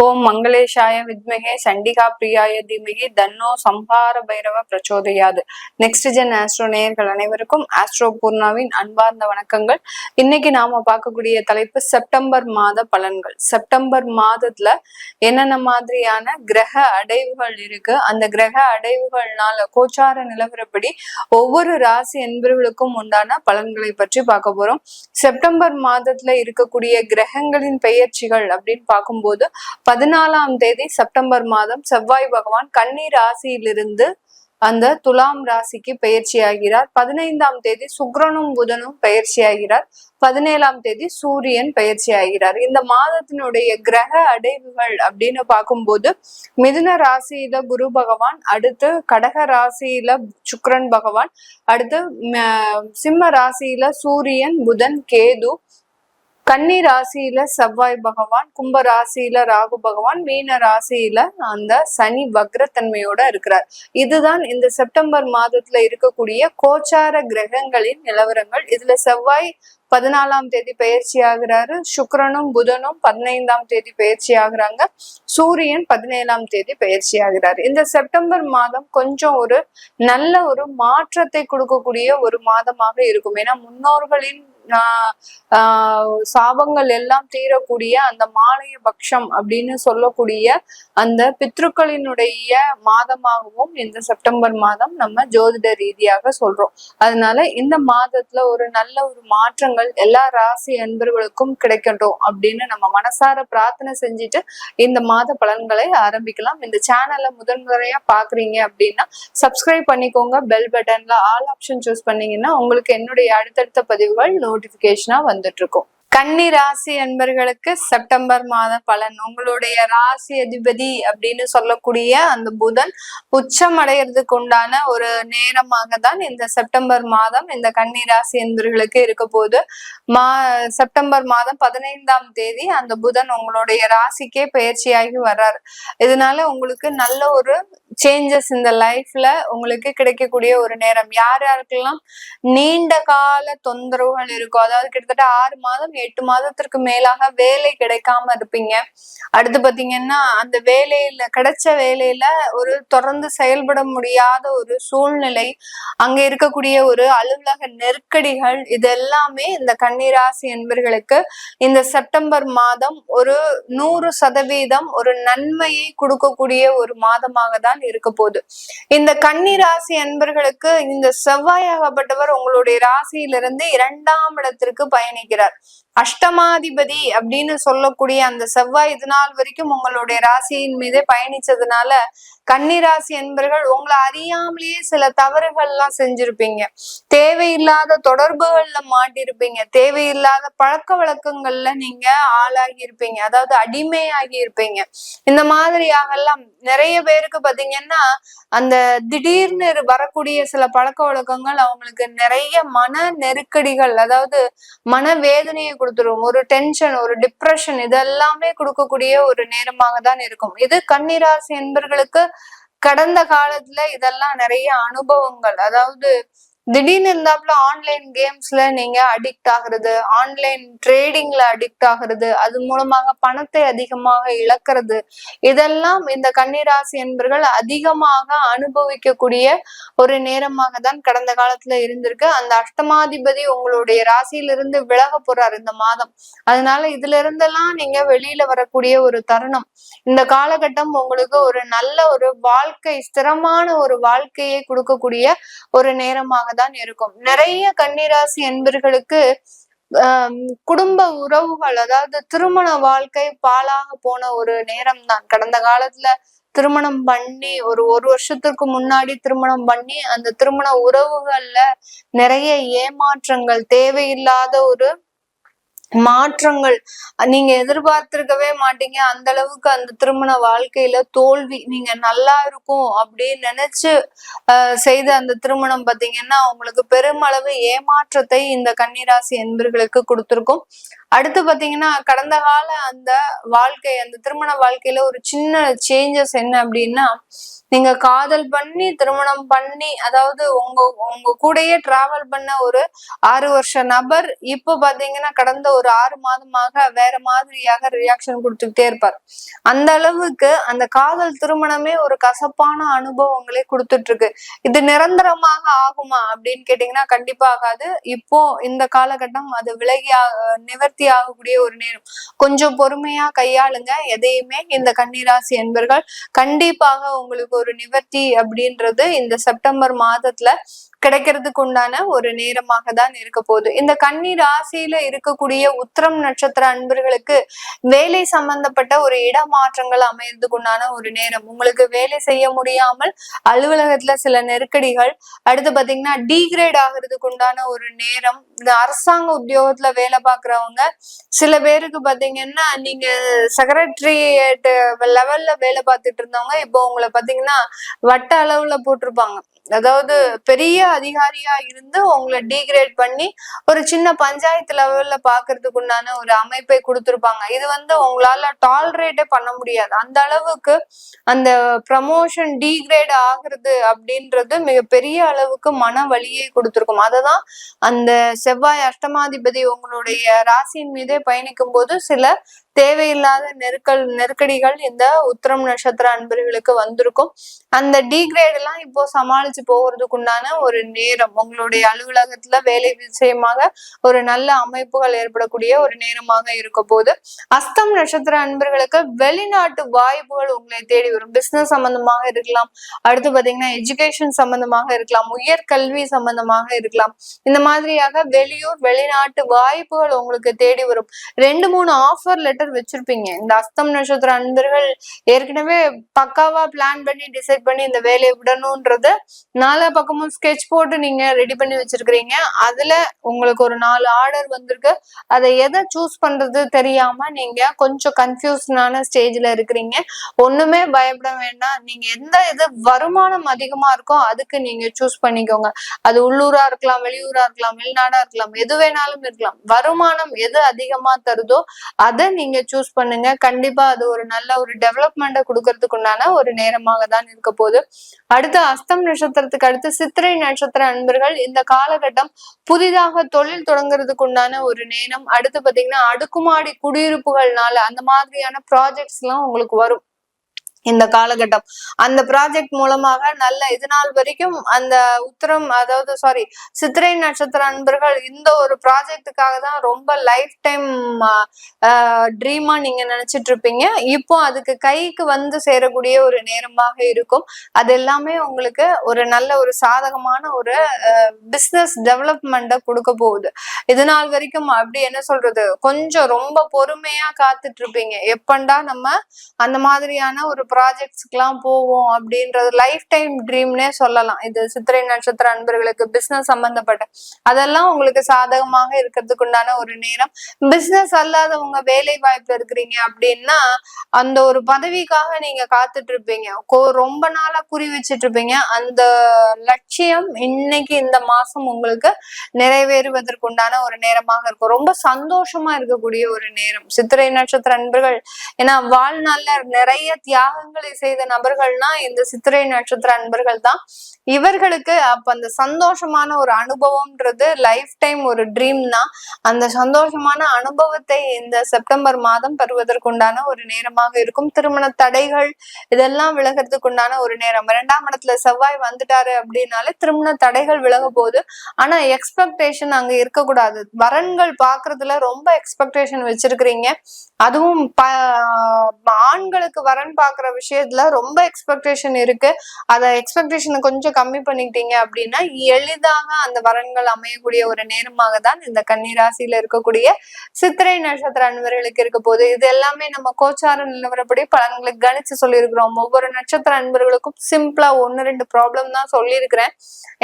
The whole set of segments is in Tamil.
ஓம் மங்களேஷாய வித்மகே சண்டிகா பிரியாய தீமகி தன்னோ சம்ஹார பைரவ பிரச்சோதயாது. நெக்ஸ்ட் ஜென் ஆஸ்ட்ரோ நேயர்கள் அனைவருக்கும் ஆஸ்ட்ரோ பூர்ணாவின் அன்பார்ந்த வணக்கங்கள். இன்னைக்கு நாம பார்க்கக்கூடிய தலைப்பு செப்டம்பர் மாத பலன்கள். செப்டம்பர் மாதத்துல என்னென்ன மாதிரியான கிரக அடைவுகள் இருக்கு, அந்த கிரக அடைவுகள்னால கோச்சார நிலவரப்படி ஒவ்வொரு ராசி என்பவர்களுக்கும் உண்டான பலன்களை பற்றி பார்க்க போறோம். செப்டம்பர் மாதத்துல இருக்கக்கூடிய கிரகங்களின் பெயர்ச்சிகள் அப்படின்னு பார்க்கும்போது 14ஆம் தேதி செப்டம்பர் மாதம் செவ்வாய் பகவான் கன்னி ராசியிலிருந்து அந்த துலாம் ராசிக்கு பயிற்சி ஆகிறார். 15ஆம் தேதி சுக்கிரனும் புதனும் பயிற்சி ஆகிறார். 17ஆம் தேதி சூரியன் பயிற்சி ஆகிறார். இந்த மாதத்தினுடைய கிரக அடைவுகள் அப்படின்னு பார்க்கும்போது மிதுன ராசியில குரு பகவான், அடுத்து கடக ராசியில சுக்கிரன் பகவான், அடுத்து சிம்ம ராசியில சூரியன் புதன் கேது, கன்னி ராசியில செவ்வாய் பகவான், கும்ப ராசியில ராகு பகவான், மீன ராசியில அந்த சனி வக்ரத்தன்மையோட இருக்கிறார். இதுதான் இந்த செப்டம்பர் மாதத்துல இருக்கக்கூடிய கோச்சார கிரகங்களின் நிலவரங்கள். இதுல செவ்வாய் 14ஆம் தேதி பயிற்சி ஆகிறாரு, சுக்கிரனும் புதனும் 15ஆம் தேதி பயிற்சி ஆகுறாங்க, சூரியன் 17ஆம் தேதி பயிற்சி ஆகிறாரு. இந்த செப்டம்பர் மாதம் கொஞ்சம் ஒரு நல்ல ஒரு மாற்றத்தை கொடுக்கக்கூடிய ஒரு மாதமாக இருக்கும். ஏன்னா முன்னோர்களின் சாபங்கள் எல்லாம் தீரக்கூடிய அந்த மாலைய பட்சம் அப்படின்னு சொல்லக்கூடிய அந்த பித்ருக்களினுடைய மாதமாகவும் இந்த செப்டம்பர் மாதம் நம்ம ஜோதிட ரீதியாக சொல்றோம். அதனால இந்த மாதத்துல ஒரு நல்ல ஒரு மாற்றங்கள் எல்லா ராசி அன்பர்களுக்கும் கிடைக்கட்டும் அப்படின்னு நம்ம மனசார பிரார்த்தனை செஞ்சுட்டு இந்த மாத பலன்களை ஆரம்பிக்கலாம். இந்த சேனலை முதன்முறையா பாக்குறீங்க அப்படின்னா சப்ஸ்கிரைப் பண்ணிக்கோங்க. பெல் பட்டன்ல ஆல் ஆப்ஷன் சூஸ் பண்ணீங்கன்னா உங்களுக்கு என்னுடைய அடுத்தடுத்த பதிவுகள் நோட்டிபிகேஷனா வந்துட்டு இருக்கும். கன்னி ராசி என்பர்களுக்கு செப்டம்பர் மாத பலன். உங்களுடைய ராசி அதிபதி அப்படின்னு சொல்லக்கூடிய அந்த புதன் உச்சம் அடைகிறதுக்கு உண்டான ஒரு நேரமாக தான் இந்த செப்டம்பர் மாதம் இந்த கன்னி ராசி என்பர்களுக்கு இருக்க போது. செப்டம்பர் மாதம் 15ஆம் தேதி அந்த புதன் உங்களுடைய ராசிக்கே பயிற்சியாகி வர்றாரு. இதனால உங்களுக்கு நல்ல ஒரு சேஞ்சஸ் இந்த லைஃப்ல உங்களுக்கு கிடைக்கக்கூடிய ஒரு நேரம். யார் யாருக்கெல்லாம் நீண்ட கால தொந்தரவுகள் இருக்கும், அதாவது கிட்டத்தட்ட 6 மாதம் 8 மாதத்திற்கு மேலாக வேலை கிடைக்காம இருப்பீங்க. அடுத்து பாத்தீங்கன்னா அந்த வேலையில கிடைச்ச வேலையில ஒரு தொடர்ந்து செயல்பட முடியாத ஒரு சூழ்நிலை, அங்க இருக்கக்கூடிய ஒரு அலுவலக நெருக்கடிகள், இது எல்லாமே இந்த கன்னிராசி என்பர்களுக்கு இந்த செப்டம்பர் மாதம் ஒரு 100% ஒரு நன்மையை கொடுக்கக்கூடிய ஒரு மாதமாக தான் இருக்க போகுது. இந்த கன்னிராசி என்பர்களுக்கு இந்த செவ்வாயாகப்பட்டவர் உங்களுடைய ராசியிலிருந்து 2ஆம் இடத்திற்கு பயணிக்கிறார். அஷ்டமாதிபதி அப்படின்னு சொல்லக்கூடிய அந்த செவ்வாய் இது நாள் வரைக்கும் உங்களுடைய ராசியின் மீதே பயணிச்சதுனால கன்னிராசி என்பர்கள் உங்களை அறியாமலேயே சில தவறுகள் எல்லாம் செஞ்சிருப்பீங்க. தேவையில்லாத தொடர்புகள்ல மாட்டிருப்பீங்க. தேவையில்லாத பழக்க வழக்கங்கள்ல நீங்க ஆளாகி இருப்பீங்க, அதாவது அடிமையாகி இருப்பீங்க. இந்த மாதிரியாகலாம் நிறைய பேருக்கு பாத்தீங்கன்னா அந்த திடீர்னு வரக்கூடிய சில பழக்க வழக்கங்கள் அவங்களுக்கு நிறைய மன நெருக்கடிகள், அதாவது மன வேதனையை கொடுத்துரும். ஒரு டென்ஷன், ஒரு டிப்ரெஷன், இதெல்லாமே கொடுக்கக்கூடிய ஒரு நேரமாக தான் இருக்கும். இது கன்னிராசி என்பர்களுக்கு கடந்த காலத்துல இதெல்லாம் நிறைய அனுபவங்கள், அதாவது திடீர்னு இருந்தாப்புல ஆன்லைன் கேம்ஸ்ல நீங்க அடிக்ட் ஆகுறது, ஆன்லைன் ட்ரேடிங்ல அடிக்ட் ஆகுறது, அது மூலமாக பணத்தை அதிகமாக இழக்கிறது, இதெல்லாம் இந்த கன்னிராசி என்பர்கள் அதிகமாக அனுபவிக்கக்கூடிய ஒரு நேரமாக தான் கடந்த காலத்துல இருந்திருக்கு. அந்த அஷ்டமாதிபதி உங்களுடைய ராசியிலிருந்து விலக போறார் இந்த மாதம். அதனால இதுல இருந்தெல்லாம் நீங்க வெளியில வரக்கூடிய ஒரு தருணம். இந்த காலகட்டம் உங்களுக்கு ஒரு நல்ல ஒரு வாழ்க்கை, ஸ்திரமான ஒரு வாழ்க்கையை கொடுக்கக்கூடிய ஒரு நேரமாக தான் இருக்கும். நிறைய கன்னிராசி என்பர்களுக்கு குடும்ப உறவுகள், அதாவது திருமண வாழ்க்கை பாழாக போன ஒரு நேரம் தான். கடந்த காலத்துல திருமணம் பண்ணி ஒரு வருஷத்துக்கு முன்னாடி திருமணம் பண்ணி அந்த திருமண உறவுகள்ல நிறைய ஏமாற்றங்கள், தேவையில்லாத ஒரு மாற்றங்கள் நீங்க எதிர்பார்த்திருக்கவே மாட்டீங்க. அந்த அளவுக்கு அந்த திருமண வாழ்க்கையில தோல்வி. நீங்க நல்லா இருக்கும் அப்படின்னு நினைச்சு செய்த அந்த திருமணம் பாத்தீங்கன்னா உங்களுக்கு பெருமளவு ஏமாற்றத்தை இந்த கன்னிராசி என்பர்களுக்கு கொடுத்திருக்கும். அடுத்து பாத்தீங்கன்னா கடந்த கால அந்த வாழ்க்கை, அந்த திருமண வாழ்க்கையில ஒரு சின்ன சேஞ்சஸ் என்ன அப்படின்னா, நீங்க காதல் பண்ணி திருமணம் பண்ணி, அதாவது உங்க கூடயே டிராவல் பண்ண ஒரு 6 வருஷ நபர் இப்ப பாத்தீங்கன்னா கடந்த ஒரு 6 மாதமாக வேற மாதிரியாக ரியாக்ஷன் கொடுத்துக்கிட்டே இருப்பார். அந்த அளவுக்கு அந்த காதல் திருமணமே ஒரு கசப்பான அனுபவங்களை கொடுத்துட்டு இருக்கு. இது நிரந்தரமாக ஆகுமா அப்படின்னு கேட்டீங்கன்னா கண்டிப்பா ஆகாது. இப்போ இந்த காலகட்டம் அது நிவர்த்தி ஆகக்கூடிய ஒரு நேரம். கொஞ்சம் பொறுமையா கையாளுங்க எதையுமே. இந்த கன்னிராசி என்பர்கள் கண்டிப்பாக உங்களுக்கு ஒரு நிவர்த்தி அப்படின்றது இந்த செப்டம்பர் மாதத்துல கிடைக்கிறதுக்கு உண்டான ஒரு நேரமாக தான் இருக்க போகுது. இந்த கன்னி ராசியில இருக்கக்கூடிய உத்திரம் நட்சத்திர அன்பர்களுக்கு வேலை சம்பந்தப்பட்ட ஒரு இடமாற்றங்கள் அமையறதுக்கு உண்டான ஒரு நேரம். உங்களுக்கு வேலை செய்ய முடியாமல் அலுவலகத்துல சில நெருக்கடிகள், அடுத்து பாத்தீங்கன்னா டிகிரேட் ஆகுறதுக்கு உண்டான ஒரு நேரம். இந்த அரசாங்க உத்தியோகத்துல வேலை பாக்குறவங்க சில பேருக்கு பாத்தீங்கன்னா நீங்க செக்ரட்டரியேட் லெவல்ல வேலை பார்த்துட்டு இருந்தவங்க இப்போ உங்களை பாத்தீங்கன்னா வட்ட அளவுல போட்டிருப்பாங்க. அதாவது பெரிய அதிகாரியா இருந்து உங்களை டீக்ரேட் பண்ணி ஒரு சின்ன பஞ்சாயத்து லெவல்ல பாக்குறதுக்கு உண்டான ஒரு அமைப்பை கொடுத்திருப்பாங்க. இது உங்களால டாலரேட்டே பண்ண முடியாது. அந்த அளவுக்கு அந்த ப்ரமோஷன் டீக்ரேட் ஆகுறது அப்படின்றது மிகப்பெரிய அளவுக்கு மன வலியை கொடுத்திருக்கும். அததான் அந்த செவ்வாய் அஷ்டமாதிபதி உங்களுடைய ராசியின் மீதே பயணிக்கும் போது சில தேவையில்லாத நெருக்கடிகள் இந்த உத்திரம் நட்சத்திர அன்பர்களுக்கு வந்திருக்கும். அந்த டிகிரேட் எல்லாம் இப்போ சமாளிச்சு போகிறதுக்கு உண்டான ஒரு நேரம். உங்களுடைய அலுவலகத்துல வேலை விஷயமாக ஒரு நல்ல அமைப்புகள் ஏற்படக்கூடிய ஒரு நேரமாக இருக்க போது. அஸ்தம் நட்சத்திர அன்பர்களுக்கு வெளிநாட்டு வாய்ப்புகள் உங்களை தேடி வரும். பிசினஸ் சம்பந்தமாக இருக்கலாம், அடுத்து பாத்தீங்கன்னா எஜுகேஷன் சம்பந்தமாக இருக்கலாம், உயர்கல்வி சம்பந்தமாக இருக்கலாம். இந்த மாதிரியாக வெளியூர் வெளிநாட்டு வாய்ப்புகள் உங்களுக்கு தேடி வரும். 2-3 ஆஃபர் லெட்டர் வச்சிருப்பீங்க. இந்த அஸ்தம் நட்சத்திர அன்பர்கள் ஏற்கனவே பக்காவா பிளான் பண்ணி டிசைட் பண்ணி இந்த வேலையை விடணும்ன்றது 4 பக்கமும் ஸ்கெட்ச் போட்டு நீங்க ரெடி பண்ணி வச்சிருக்கிறீங்க. அதுல உங்களுக்கு ஒரு 4 ஆர்டர் வந்திருக்கு. அதை எதை சூஸ் பண்றது தெரியாம நீங்க கொஞ்சம் கன்ஃபியூஷனான ஸ்டேஜ்ல இருக்கிறீங்க. ஒண்ணுமே பயப்பட வேண்டாம். நீங்க எந்த இது வருமானம் அதிகமா இருக்கோ அதுக்கு நீங்க சூஸ் பண்ணிக்கோங்க. அது உள்ளூரா இருக்கலாம், வெளியூரா இருக்கலாம், வெளிநாடா இருக்கலாம், எது வேணாலும் இருக்கலாம். வருமானம் எது அதிகமா தருதோ அதை நீங்க சூஸ் பண்ணுங்க. கண்டிப்பா அது ஒரு நல்ல ஒரு டெவலப்மெண்ட்டை கொடுக்கறதுக்கு உண்டான ஒரு நேரமாக தான் இருக்க போகுது. அடுத்து அஸ்தம் நட்சத்திரத்துக்கு அடுத்து சித்திரை நட்சத்திர அன்பர்கள் இந்த காலகட்டம் புதிதாக தொழில் தொடங்குறதுக்கு உண்டான ஒரு நேரம். அடுத்து பாத்தீங்கன்னா அடுக்குமாடி குடியிருப்புகள்னால அந்த மாதிரியான ப்ராஜெக்ட்ஸ் எல்லாம் உங்களுக்கு வரும் இந்த காலகட்டம். அந்த ப்ராஜெக்ட் மூலமாக நல்ல இது நாள் வரைக்கும் அந்த சித்திரை நட்சத்திர அன்பர்கள் இந்த ஒரு ப்ராஜெக்டுக்காக தான் ரொம்ப லைஃப் டைம் ட்ரீமா நீங்க நினைச்சிட்டு இருப்பீங்க. இப்போ அதுக்கு கைக்கு வந்து சேரக்கூடிய ஒரு நேரமாக இருக்கும். அது எல்லாமே உங்களுக்கு ஒரு நல்ல ஒரு சாதகமான ஒரு பிசினஸ் டெவலப்மெண்ட்டை கொடுக்க போகுது. இது நாள் வரைக்கும் அப்படி என்ன சொல்றது, கொஞ்சம் ரொம்ப பொறுமையா காத்துட்டு இருப்பீங்க. எப்பண்டா நம்ம அந்த மாதிரியான ஒரு ப்ராஜெக்ட்ஸ்க்கெல்லாம் போவோம் அப்படின்றது லைஃப் டைம் ட்ரீம்னே சொல்லலாம். இது சித்திரை நட்சத்திர அன்பர்களுக்கு பிசினஸ் சம்பந்தப்பட்ட அதெல்லாம் உங்களுக்கு சாதகமாக இருக்கிறதுக்கு உண்டான ஒரு நேரம். பிசினஸ் அல்லாதவங்க வேலை வாய்ப்பு இருக்கிறீங்க அப்படின்னா அந்த ஒரு பதவிக்காக நீங்க காத்துட்டு இருப்பீங்க. ரொம்ப நாளா குறி வச்சுட்டு இருப்பீங்க. அந்த லட்சியம் இன்னைக்கு இந்த மாசம் உங்களுக்கு நிறைவேறுவதற்கு உண்டான ஒரு நேரமாக இருக்கும். ரொம்ப சந்தோஷமா இருக்கக்கூடிய ஒரு நேரம் சித்திரை நட்சத்திர அன்பர்கள். ஏன்னா வாழ்நாள்ல நிறைய தியாகங்களை செய்த நபர்கள்னா இந்த சித்திரை நட்சத்திர அன்பர்கள் தான். இவர்களுக்கு அப்ப அந்த சந்தோஷமான ஒரு அனுபவம்ன்றது லைஃப் டைம் ஒரு ட்ரீம் தான். அந்த சந்தோஷமான அனுபவத்தை இந்த செப்டம்பர் மாதம் பெறுவதற்குண்டான ஒரு நேரமாக இருக்கும். திருமண தடைகள் இதெல்லாம் விலகிறதுக்கு உண்டான ஒரு நேரம். 2ஆம் இடத்துல செவ்வாய் வந்துட்டாரு அப்படின்னாலே திருமண தடைகள் விலக போகுது. ஆனா எக்ஸ்பெக்டேஷன் அங்க இருக்கக்கூடாது. வரன்கள் பாக்குறதுல ரொம்ப எக்ஸ்பெக்டேஷன் வச்சிருக்கிறீங்க. அதுவும் ஆண்களுக்கு வரன் பாக்குற விஷயத்துல ரொம்ப எக்ஸ்பெக்டேஷன் இருக்கு. அத எக்ஸ்பெக்டேஷனை கொஞ்சம் கம்மி பண்ணிக்கிட்டீங்க அப்படின்னா எளிதாக அந்த வரன்கள் அமையக்கூடிய ஒரு நேரமாக தான் இந்த கன்னிராசியில இருக்கக்கூடிய சித்திரை நட்சத்திர அன்பர்களுக்கு இருக்க போது. இது எல்லாமே நம்ம கோச்சார நிலவரப்படி பலன்களுக்கு கணிச்சு சொல்லியிருக்கிறோம். ஒவ்வொரு நட்சத்திர அன்பர்களுக்கும் சிம்பிளா 1-2 ப்ராப்ளம் தான் சொல்லியிருக்கிறேன்.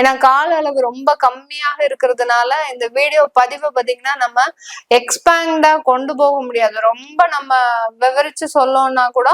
ஏன்னா கால அளவு ரொம்ப கம்மியாக இருக்கிறதுனால இந்த வீடியோ பதிவை பாத்தீங்கன்னா நம்ம எக்ஸ்பேண்டா கொண்டு போக முடியாது. ரொம்ப நம்ம விவரிச்சு சொல்லணும்னா கூட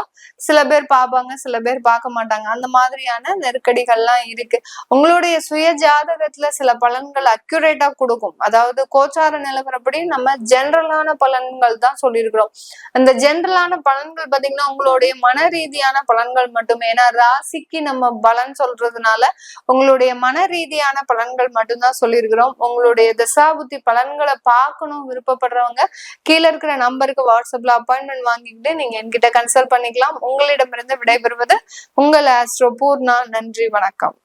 சில பேர் பேர் பார்ப்பாங்க, சில பேர் பார்க்க மாட்டாங்க. அந்த மாதிரியான நெருக்கடிகள்லாம் இருக்கு. உங்களுடைய சுய ஜாதகத்துல சில பலன்கள் அக்யூரேட்டா கொடுக்கும். அதாவது கோச்சார நிலவரப்படி நம்ம ஜென்ரலான பலன்கள் தான் சொல்லியிருக்கிறோம். அந்த ஜென்ரலான பலன்கள் பாத்தீங்கன்னா உங்களுடைய மன ரீதியான பலன்கள் மட்டுமே. ஏன்னா ராசிக்கு நம்ம பலன் சொல்றதுனால உங்களுடைய மன ரீதியான பலன்கள் மட்டும்தான் சொல்லியிருக்கிறோம். உங்களுடைய தசாபுத்தி பலன்களை பார்க்கணும் விருப்பப்படுறவங்க கீழே இருக்கிற நம்பருக்கு வாட்ஸ்அப்ல அப்பாயின்மெண்ட் வாங்கிக்கிட்டு நீங்க என்கிட்ட கன்சல்ட் பண்ணிக்கலாம். உங்களிடமிருந்து விடைபெறுவது உங்கள் ஆஸ்ட்ரோ பூர்ணா. நன்றி, வணக்கம்.